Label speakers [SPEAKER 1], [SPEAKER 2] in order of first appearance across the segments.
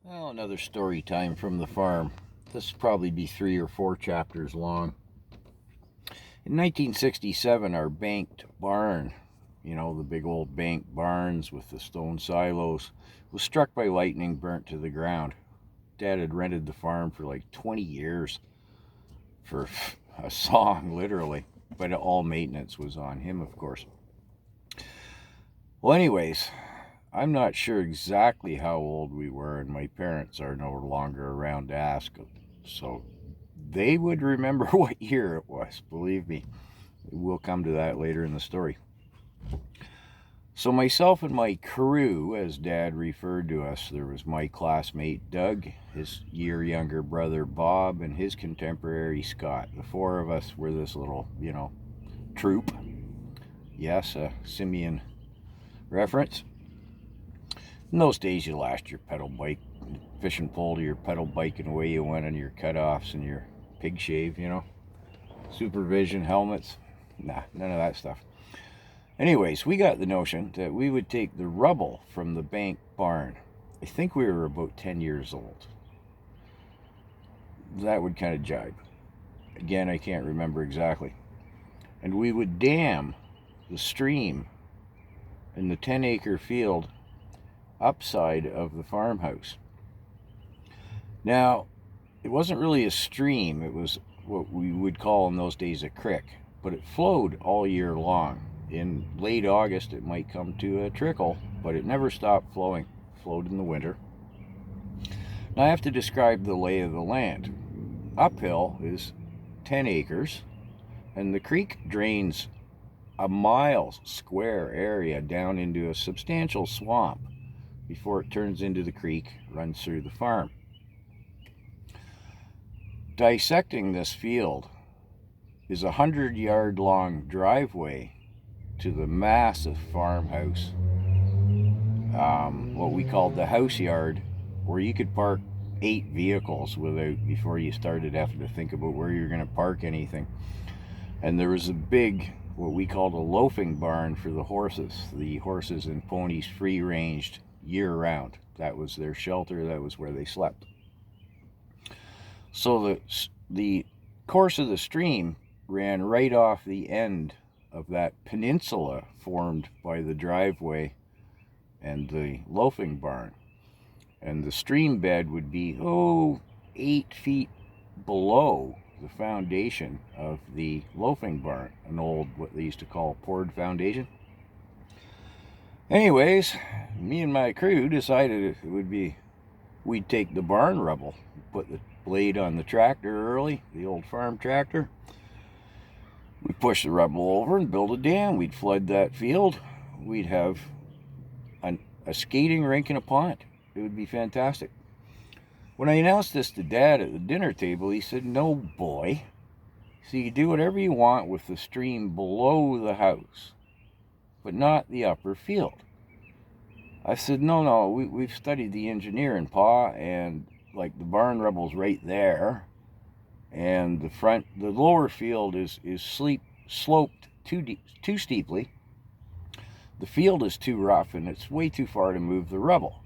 [SPEAKER 1] Well, another story time from the farm. This will probably be 3 or 4 chapters long. In 1967, our banked barn, the big old bank barns with the stone silos, was struck by lightning, burnt to the ground. Dad had rented the farm for like 20 years for a song, literally, but all maintenance was on him, of course. Well, anyways, I'm not sure exactly how old we were, and my parents are no longer around to ask, so they would remember what year it was, believe me. We'll come to that later in the story. So myself and my crew, as Dad referred to us, there was my classmate Doug, his year younger brother Bob, and his contemporary Scott. The 4 of us were this little, troop. Yes, a simian reference. In those days, you lashed your pedal bike, fishing pole to your pedal bike, and away you went on your cutoffs and your pig shave, Supervision, helmets. Nah, none of that stuff. Anyways, we got the notion that we would take the rubble from the bank barn. I think we were about 10 years old. That would kind of jibe. Again, I can't remember exactly. And we would dam the stream in the 10-acre field upside of the farmhouse. Now, it wasn't really a stream. It was what we would call in those days a creek, but it flowed all year long. In late August, it might come to a trickle, but it never stopped flowing. It flowed in the winter. Now I have to describe the lay of the land. Uphill is 10 acres, and the creek drains a mile square area down into a substantial swamp before it turns into the creek, runs through the farm. Dissecting this field is a 100-yard-long driveway to the massive farmhouse, what we called the house yard, where you could park 8 vehicles before you started having to think about where you're going to park anything. And there was a big, what we called a loafing barn for the horses. The horses and ponies free-ranged year-round. That was their shelter. That was where they slept. So the course of the stream ran right off the end of that peninsula formed by the driveway and the loafing barn. And the stream bed would be, 8 feet below the foundation of the loafing barn, an old, what they used to call poured foundation. Anyways, me and my crew decided we'd take the barn rubble, put the blade on the tractor early, the old farm tractor. We'd push the rubble over and build a dam. We'd flood that field. We'd have a skating rink and a pond. It would be fantastic. When I announced this to Dad at the dinner table, he said, "No, boy. So you do whatever you want with the stream below the house, but not the upper field." I said, no, we've studied the engineering, Pa, and like the barn rubble's right there, and the lower field is sloped too steeply. The field is too rough, and it's way too far to move the rubble.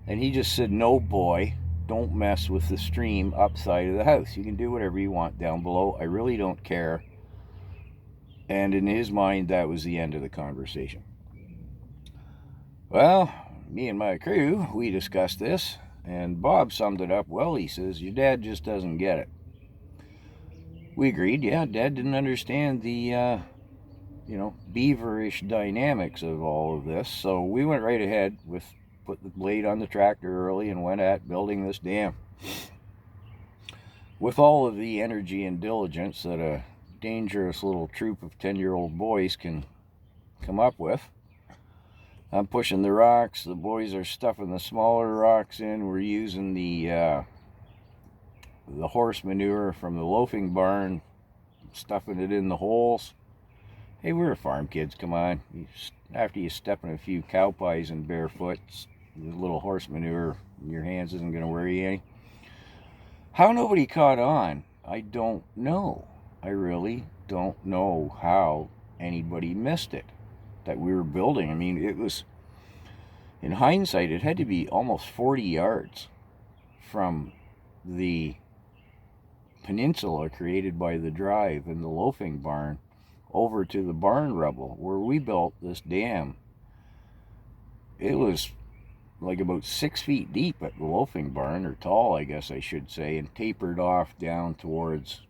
[SPEAKER 1] And he just said, "No, boy, don't mess with the stream upside of the house. You can do whatever you want down below. I really don't care." And in his mind, that was the end of the conversation. Well, me and my crew, we discussed this, and Bob summed it up well. He says, "Your dad just doesn't get it." We agreed, yeah, Dad didn't understand the, beaverish dynamics of all of this. So we went right ahead put the blade on the tractor early and went at building this dam. With all of the energy and diligence that a dangerous little troop of 10-year-old boys can come up with, I'm pushing the rocks. The boys are stuffing the smaller rocks in. We're using the horse manure from the loafing barn, stuffing it in the holes. Hey, we're farm kids, come on. After you step in a few cow pies and barefoot, the little horse manure in your hands isn't going to worry you any. How nobody caught on, I don't know. I really don't know how anybody missed it, that we were building. I mean, it was, in hindsight, it had to be almost 40 yards from the peninsula created by the drive and the loafing barn over to the barn rubble where we built this dam. It was like about 6 feet deep at the loafing barn, or tall I guess I should say, and tapered off down towards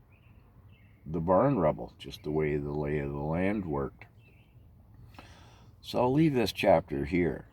[SPEAKER 1] the barn rubble, just the way the lay of the land worked. So I'll leave this chapter here.